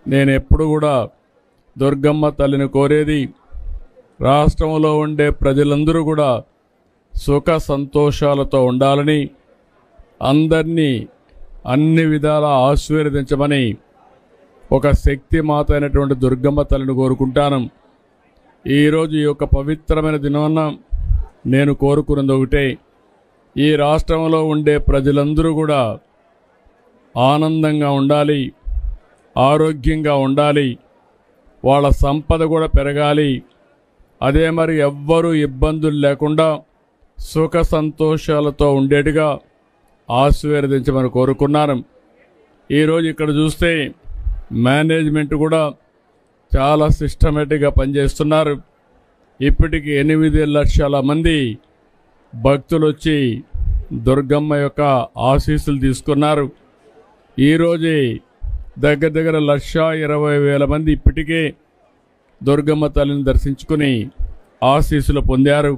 నేను ఎప్పుడు కూడా దుర్గమ్మ తల్లిని కోరేది రాష్ట్రంలో ఉండే ప్రజలందరూ కూడా సుఖ సంతోషాలతో ఉండాలని, అందరినీ అన్ని విధాలా ఆశీర్వదించమని ఒక శక్తి మాత అయినటువంటి దుర్గమ్మ తల్లిని కోరుకుంటాను. ఈరోజు ఈ యొక్క పవిత్రమైన దినాన నేను కోరుకున్నది ఒకటే, ఈ రాష్ట్రంలో ఉండే ప్రజలందరూ కూడా ఆనందంగా ఉండాలి, ఆరోగ్యంగా ఉండాలి, వాళ్ళ సంపద కూడా పెరగాలి. అదే మరి ఎవ్వరూ ఇబ్బందులు లేకుండా సుఖ సంతోషాలతో ఉండేట్టుగా ఆశీర్వదించమని కోరుకున్నాను. ఈరోజు ఇక్కడ చూస్తే మేనేజ్మెంట్ కూడా చాలా సిస్టమేటిక్గా పనిచేస్తున్నారు. ఇప్పటికి 8 లక్షల మంది భక్తులు వచ్చి దుర్గమ్మ యొక్క ఆశీస్సులు తీసుకున్నారు. ఈరోజే దగ్గర 1,20,000 మంది ఇప్పటికే దుర్గమ్మ తల్లిని దర్శించుకుని ఆశీస్సులు పొందారు.